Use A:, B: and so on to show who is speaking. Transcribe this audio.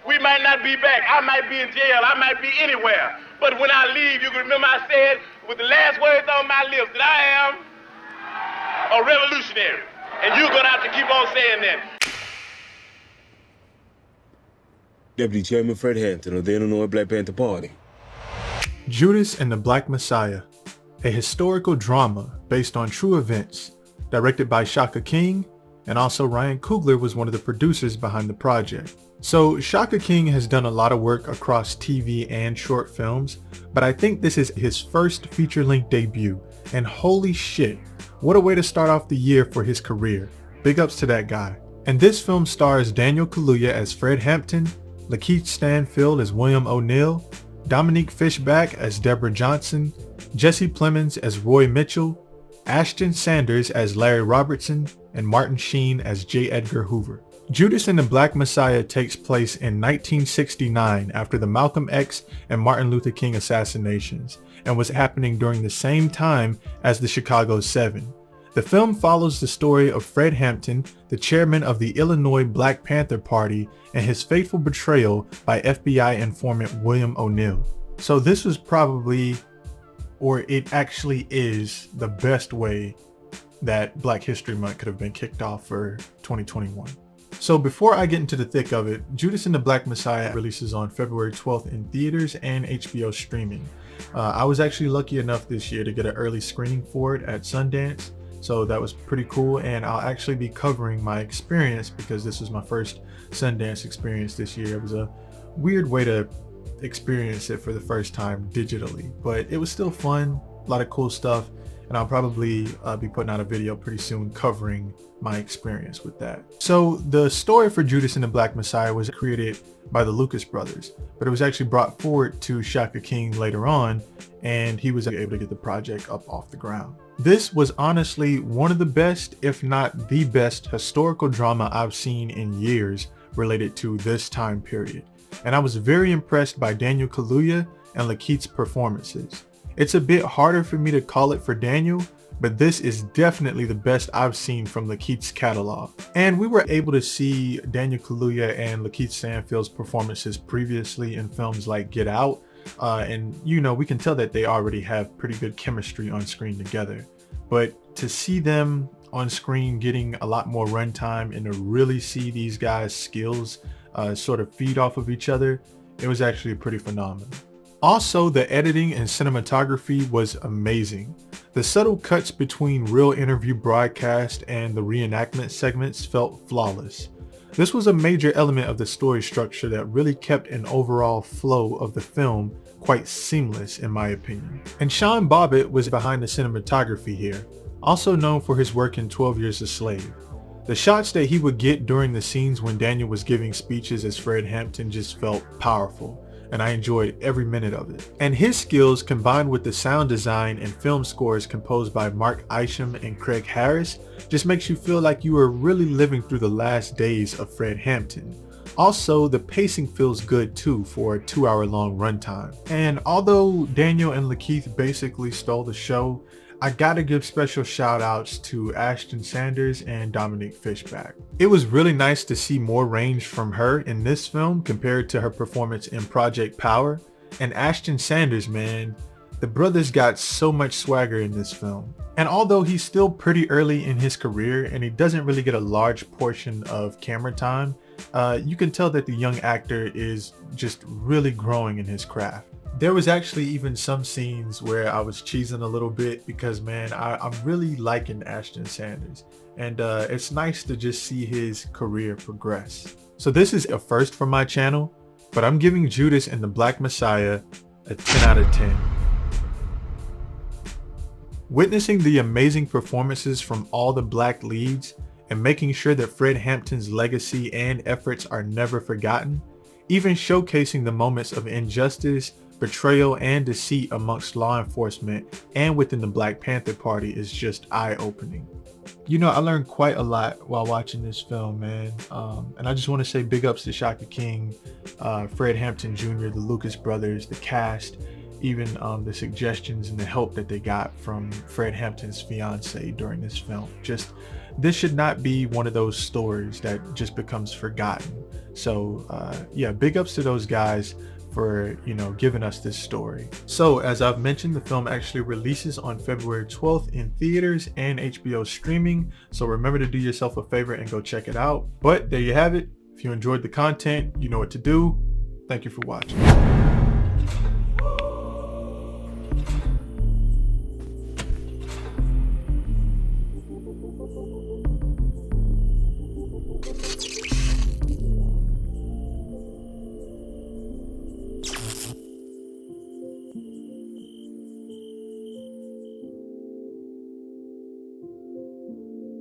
A: We might not be back. I might be in jail. I might be anywhere. But when I leave, you can remember I said with the last words on my lips that I am a revolutionary. And you're going to have to keep on saying that.
B: Deputy Chairman Fred Hampton of the Illinois Black Panther Party.
C: Judas and the Black Messiah, a historical drama based on true events, directed by Shaka King, and also Ryan Coogler was one of the producers behind the project. So Shaka King has done a lot of work across TV and short films, but I think this is his first feature-length debut, and holy shit, what a way to start off the year for his career. Big ups to that guy. And this film stars Daniel Kaluuya as Fred Hampton, Lakeith Stanfield as William O'Neill, Dominique Fishback as Deborah Johnson, Jesse Plemons as Roy Mitchell, Ashton Sanders as Larry Robertson, and Martin Sheen as J. Edgar Hoover. Judas and the Black Messiah takes place in 1969 after the Malcolm X and Martin Luther King assassinations, and was happening during the same time as the Chicago 7. The film follows the story of Fred Hampton, the chairman of the Illinois Black Panther Party, and his fateful betrayal by FBI informant William O'Neill. So this was probably, or it actually is, the best way that Black History Month could have been kicked off for 2021. So before I get into the thick of it, Judas and the Black Messiah releases on February 12th in theaters and HBO streaming. I was actually lucky enough this year to get an early screening for it at Sundance, so that was pretty cool, and I'll actually be covering my experience because this was my first Sundance experience this year. It was a weird way to experience it for the first time digitally, but it was still fun, a lot of cool stuff, and I'll probably be putting out a video pretty soon covering my experience with that. So the story for Judas and the Black Messiah was created by the Lucas brothers, but it was actually brought forward to Shaka King later on, and he was able to get the project up off the ground. This was honestly one of the best, if not the best, historical drama I've seen in years related to this time period, and I was very impressed by Daniel Kaluuya and Lakeith's performances. It's a bit harder for me to call it for Daniel, but this is definitely the best I've seen from Lakeith's catalog. And we were able to see Daniel Kaluuya and Lakeith Stanfield's performances previously in films like Get Out, and you know, we can tell that they already have pretty good chemistry on screen together. But to see them on screen getting a lot more runtime and to really see these guys' skills sort of feed off of each other, it was actually pretty phenomenal. Also, the editing and cinematography was amazing. The subtle cuts between real interview broadcast and the reenactment segments felt flawless. This was a major element of the story structure that really kept an overall flow of the film quite seamless in my opinion. And Sean Bobbitt was behind the cinematography here, also known for his work in 12 Years a Slave. The shots that he would get during the scenes when Daniel was giving speeches as Fred Hampton just felt powerful, and I enjoyed every minute of it. And his skills combined with the sound design and film scores composed by Mark Isham and Craig Harris just makes you feel like you are really living through the last days of Fred Hampton. Also, the pacing feels good too for a 2-hour-long runtime. And although Daniel and Lakeith basically stole the show, I gotta give special shout outs to Ashton Sanders and Dominique Fishback. It was really nice to see more range from her in this film compared to her performance in Project Power. And Ashton Sanders, man, the brothers got so much swagger in this film. And although he's still pretty early in his career and he doesn't really get a large portion of camera time, you can tell that the young actor is just really growing in his craft. There was actually even some scenes where I was cheesing a little bit because, man, I'm really liking Ashton Sanders, and it's nice to just see his career progress. So this is a first for my channel, but I'm giving Judas and the Black Messiah a 10 out of 10. Witnessing the amazing performances from all the black leads and making sure that Fred Hampton's legacy and efforts are never forgotten, even showcasing the moments of injustice, betrayal, and deceit amongst law enforcement and within the Black Panther Party is just eye-opening. You know, I learned quite a lot while watching this film, man. And I just want to say big ups to Shaka King, Fred Hampton Jr., the Lucas brothers, the cast, even the suggestions and the help that they got from Fred Hampton's fiance during this film. Just, this should not be one of those stories that just becomes forgotten. So yeah, big ups to those guys for, you know, giving us this story. So as I've mentioned, the film actually releases on February 12th in theaters and HBO streaming. So remember to do yourself a favor and go check it out. But there you have it. If you enjoyed the content, you know what to do. Thank you for watching.